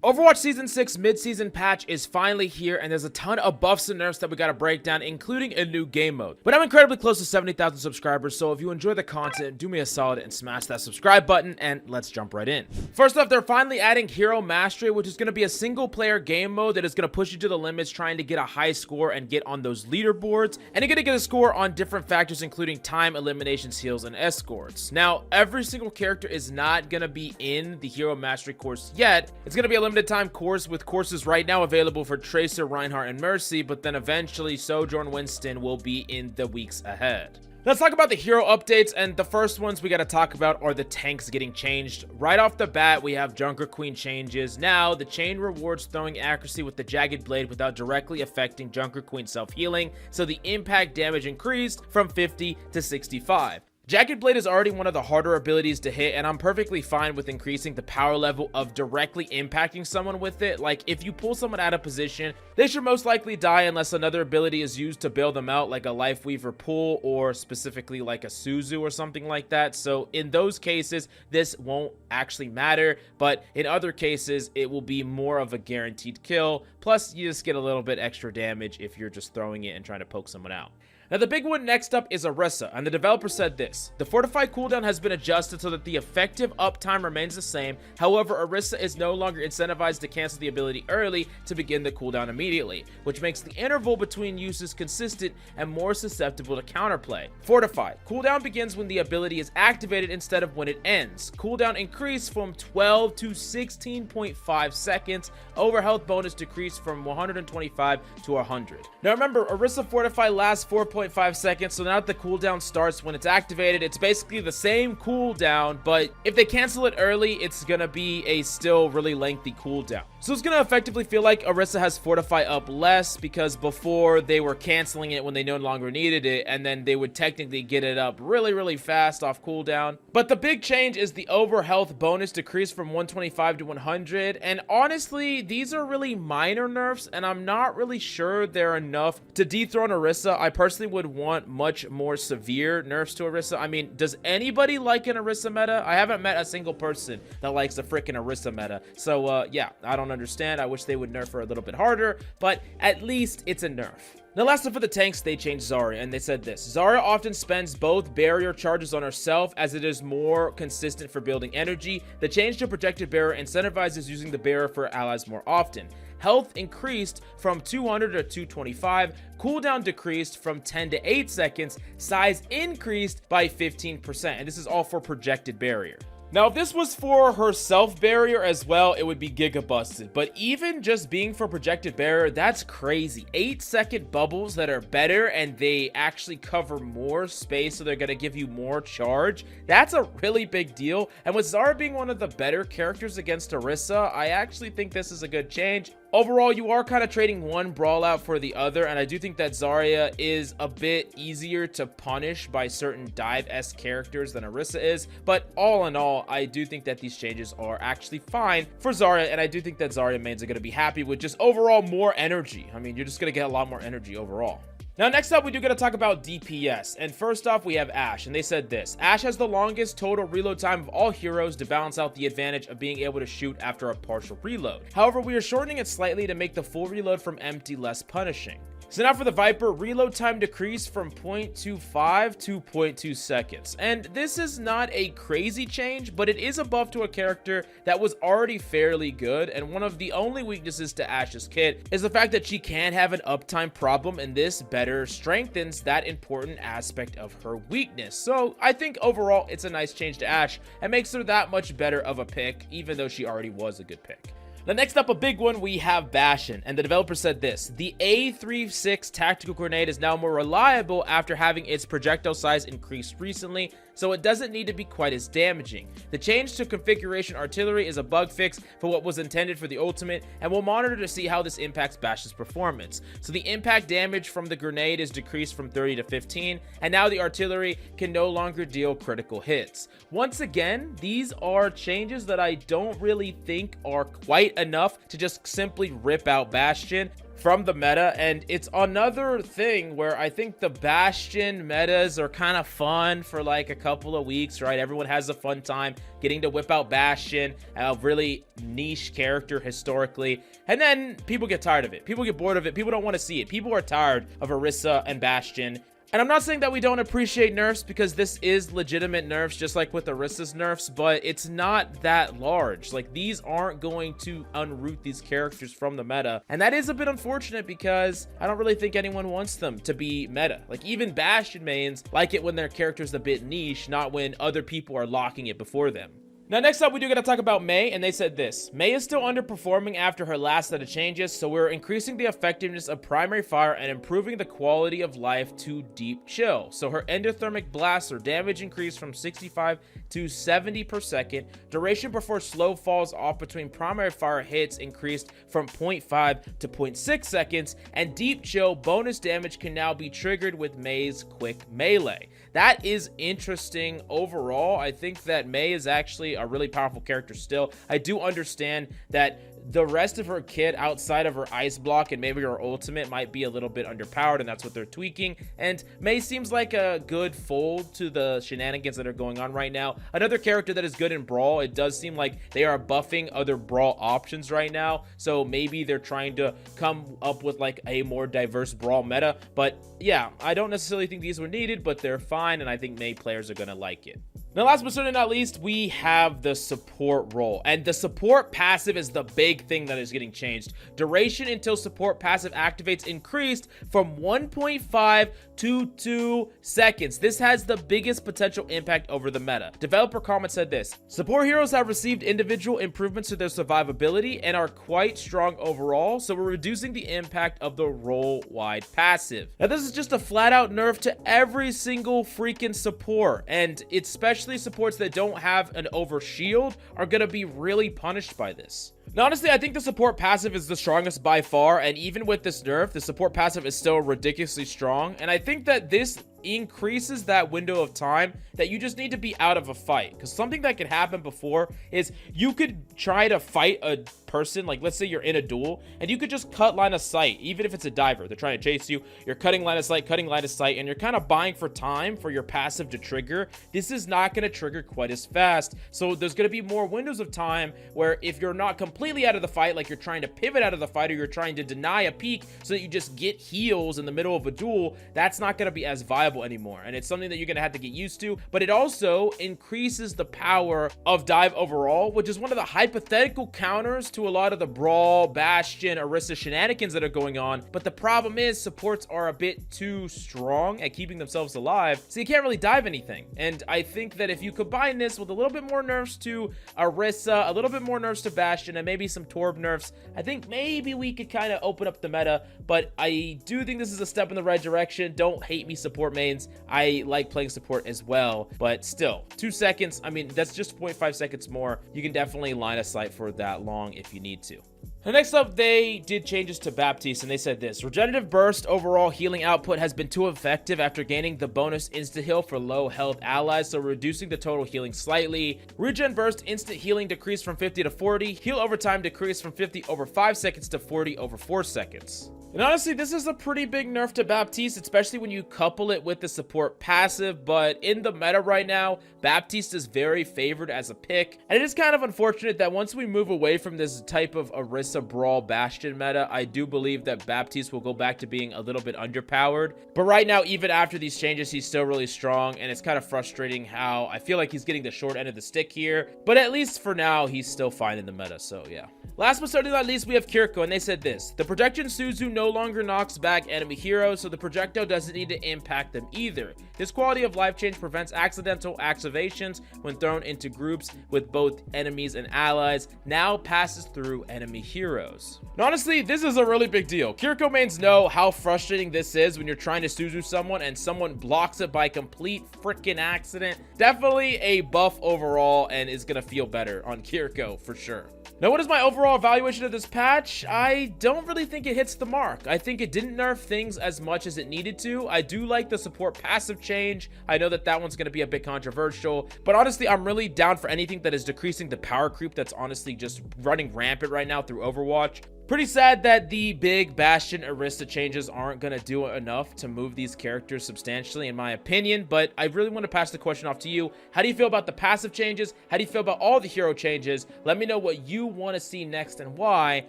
Overwatch Season 6 mid-season patch is finally here, and there's a ton of buffs and nerfs that we gotta break down, including a new game mode. But I'm incredibly close to 70,000 subscribers, so if you enjoy the content, do me a solid and smash that subscribe button, and let's jump right in. First off, they're finally adding Hero Mastery, which is gonna be a single-player game mode that is gonna push you to the limits, trying to get a high score and get on those leaderboards, and you're gonna get a score on different factors, including time, eliminations, heals, and escorts. Now, every single character is not gonna be in the Hero Mastery course yet. It's gonna be a limited time course, with courses right now available for Tracer, Reinhardt, and Mercy, but then eventually Sojourn, Winston will be in the weeks ahead. Let's talk about the hero updates, and the first ones we got to talk about are the tanks getting changed. Right off the bat, we have Junker Queen changes. Now, the chain rewards throwing accuracy with the Jagged Blade without directly affecting Junker Queen self-healing, so the impact damage increased from 50 to 65. Jagged Blade is already one of the harder abilities to hit, and I'm perfectly fine with increasing the power level of directly impacting someone with it. Like, if you pull someone out of position, they should most likely die unless another ability is used to bail them out, like a Life Weaver pull, or specifically like a Suzu or something like that. So in those cases, this won't actually matter, but in other cases, it will be more of a guaranteed kill. Plus, you just get a little bit extra damage if you're just throwing it and trying to poke someone out. Now, the big one next up is Orisa, and the developer said this: the Fortify cooldown has been adjusted so that the effective uptime remains the same. However, Orisa is no longer incentivized to cancel the ability early to begin the cooldown immediately, which makes the interval between uses consistent and more susceptible to counterplay. Fortify cooldown begins when the ability is activated instead of when it ends. Cooldown increased from 12 to 16.5 seconds. Over health bonus decreased from 125 to 100. Now remember, Orisa Fortify lasts 4.5 seconds, so now that the cooldown starts when it's activated, it's basically the same cooldown, but if they cancel it early, it's gonna be a still really lengthy cooldown. So it's gonna effectively feel like Orisa has Fortify up less, because before they were canceling it when they no longer needed it, and then they would technically get it up really fast off cooldown. But the big change is the over health bonus decreased from 125 to 100, and honestly, these are really minor nerfs, and I'm not really sure they're enough to dethrone Orisa. I personally would want much more severe nerfs to Orisa. I mean, does anybody like an Orisa meta? I haven't met a single person that likes a freaking Orisa meta. So yeah, I don't understand. I wish they would nerf her a little bit harder, but at least it's a nerf. Now, last up for the tanks, they changed Zarya, and they said this: Zarya often spends both barrier charges on herself, as it is more consistent for building energy. The change to Projected Barrier incentivizes using the barrier for allies more often. Health increased from 200 to 225, cooldown decreased from 10 to 8 seconds, size increased by 15%, and this is all for Projected Barrier. Now, if this was for her self-barrier as well, it would be giga-busted. But even just being for Projected Barrier, that's crazy. 8-second bubbles that are better, and they actually cover more space, so they're going to give you more charge. That's a really big deal. And with Zarya being one of the better characters against Orisa, I actually think this is a good change. Overall, you are kind of trading one brawl out for the other, and I do think that Zarya is a bit easier to punish by certain dive-esque characters than Orisa is, but all in all, I do think that these changes are actually fine for Zarya, and I do think that Zarya mains are going to be happy with just overall more energy. I mean, you're just going to get a lot more energy overall. Now, next up, we do got to talk about DPS, and first off, we have Ashe, and they said this: Ashe has the longest total reload time of all heroes to balance out the advantage of being able to shoot after a partial reload. However, we are shortening it slightly to make the full reload from empty less punishing. So now for the Viper, reload time decreased from 0.25 to 0.2 seconds. And this is not a crazy change, but it is a buff to a character that was already fairly good. And one of the only weaknesses to Ashe's kit is the fact that she can have an uptime problem, and this better strengthens that important aspect of her weakness. So I think overall it's a nice change to Ashe and makes her that much better of a pick, even though she already was a good pick. Now, next up, a big one, we have Bastion, and the developer said this: the A36 tactical grenade is now more reliable after having its projectile size increased recently, so it doesn't need to be quite as damaging. The change to configuration artillery is a bug fix for what was intended for the ultimate, and we'll monitor to see how this impacts Bastion's performance. So the impact damage from the grenade is decreased from 30 to 15, and now the artillery can no longer deal critical hits. Once again, these are changes that I don't really think are quite enough to just simply rip out Bastion. from the meta, and it's another thing where I think the Bastion metas are kind of fun for like a couple of weeks, right? Everyone has a fun time getting to whip out Bastion, a really niche character historically, and then people get tired of it. People get bored of it. People don't want to see it. People are tired of Orisa and Bastion. And I'm not saying that we don't appreciate nerfs, because this is legitimate nerfs, just like with Orisa's nerfs, but it's not that large. Like, these aren't going to unroot these characters from the meta. And that is a bit unfortunate, because I don't really think anyone wants them to be meta. Like, even Bastion mains like it when their character's a bit niche, not when other people are locking it before them. Now, next up, we do got to talk about Mei, and they said this. Mei is still underperforming after her last set of changes, so we're increasing the effectiveness of primary fire and improving the quality of life to deep chill. So her endothermic blasts, her damage increased from 65 to 70 per second. Duration before slow falls off between primary fire hits increased from 0.5 to 0.6 seconds, and deep chill bonus damage can now be triggered with Mei's quick melee. That is interesting overall. I think that Mei is actually a really powerful character still. I do understand that the rest of her kit outside of her ice block and maybe her ultimate might be a little bit underpowered, and that's what they're tweaking. And Mei seems like a good fold to the shenanigans that are going on right now. Another character that is good in Brawl. It does seem like they are buffing other Brawl options right now, so maybe they're trying to come up with like a more diverse Brawl meta. But yeah, I don't necessarily think these were needed, but they're fine, and I think Mei players are gonna like it. Now, last but certainly not least, we have the support role, and the support passive is the big thing that is getting changed. Duration until support passive activates increased from 1.5 to 2 seconds. This has the biggest potential impact over the meta. Developer comment said this: support heroes have received individual improvements to their survivability and are quite strong overall, so we're reducing the impact of the role-wide passive. Now, this is just a flat-out nerf to every single freaking support, and it's especially supports that don't have an over shield are going to be really punished by this. Now, honestly, I think the support passive is the strongest by far, and even with this nerf, the support passive is still ridiculously strong, and I think that this increases that window of time that you just need to be out of a fight, because something that could happen before is you could try to fight a person, like let's say you're in a duel, and you could just cut line of sight. Even if it's a diver, they're trying to chase you, you're cutting line of sight, and you're kind of buying for time for your passive to trigger. This is not going to trigger quite as fast, so there's going to be more windows of time where if you're not completely out of the fight, like you're trying to pivot out of the fight, or you're trying to deny a peek so that you just get heals in the middle of a duel, that's not going to be as viable anymore, and it's something that you're going to have to get used to. But it also increases the power of dive overall, which is one of the hypothetical counters to a lot of the Brawl, Bastion, Orisa shenanigans that are going on. But the problem is supports are a bit too strong at keeping themselves alive, so you can't really dive anything. And I think that if you combine this with a little bit more nerfs to Orisa, a little bit more nerfs to Bastion, and maybe some Torb nerfs, I think maybe we could kind of open up the meta. But I do think this is a step in the right direction. Don't hate me, support mains. I like playing support as well, but still, 2 seconds, I mean, that's just 0.5 seconds more. You can definitely line of sight for that long if you need to. And next up, they did changes to Baptiste, and they said this: regenerative burst overall healing output has been too effective after gaining the bonus insta heal for low health allies, so reducing the total healing slightly. Regen burst instant healing decreased from 50 to 40. Heal over time decreased from 50 over 5 seconds to 40 over 4 seconds. And honestly, this is a pretty big nerf to Baptiste, especially when you couple it with the support passive. But in the meta right now, Baptiste is very favored as a pick, and it is kind of unfortunate that once we move away from this type of Orisa Brawl Bastion meta, I do believe that Baptiste will go back to being a little bit underpowered. But right now, even after these changes, he's still really strong, and it's kind of frustrating how I feel like he's getting the short end of the stick here. But at least for now, he's still fine in the meta, so yeah. Last but certainly not least, we have Kiriko, and they said this: the protection Suzu no longer knocks back enemy heroes, so the projectile doesn't need to impact them either. This quality of life change prevents accidental activations when thrown into groups with both enemies and allies, now passes through enemy heroes. Now, honestly, this is a really big deal. Kiriko mains know how frustrating this is when you're trying to Suzu someone and someone blocks it by complete freaking accident. Definitely a buff overall, and is gonna feel better on Kiriko for sure. Now, what is my overall evaluation of this patch? I don't really think it hits the mark. I think it didn't nerf things as much as it needed to. I do like the support passive change. I know that that one's going to be a bit controversial, but honestly, I'm really down for anything that is decreasing the power creep that's honestly just running rampant right now through Overwatch. Pretty sad that the big Bastion Orisa changes aren't going to do enough to move these characters substantially, in my opinion, but I really want to pass the question off to you. How do you feel about the passive changes? How do you feel about all the hero changes? Let me know what you want to see next and why,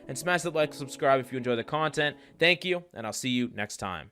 and smash that like and subscribe if you enjoy the content. Thank you, and I'll see you next time.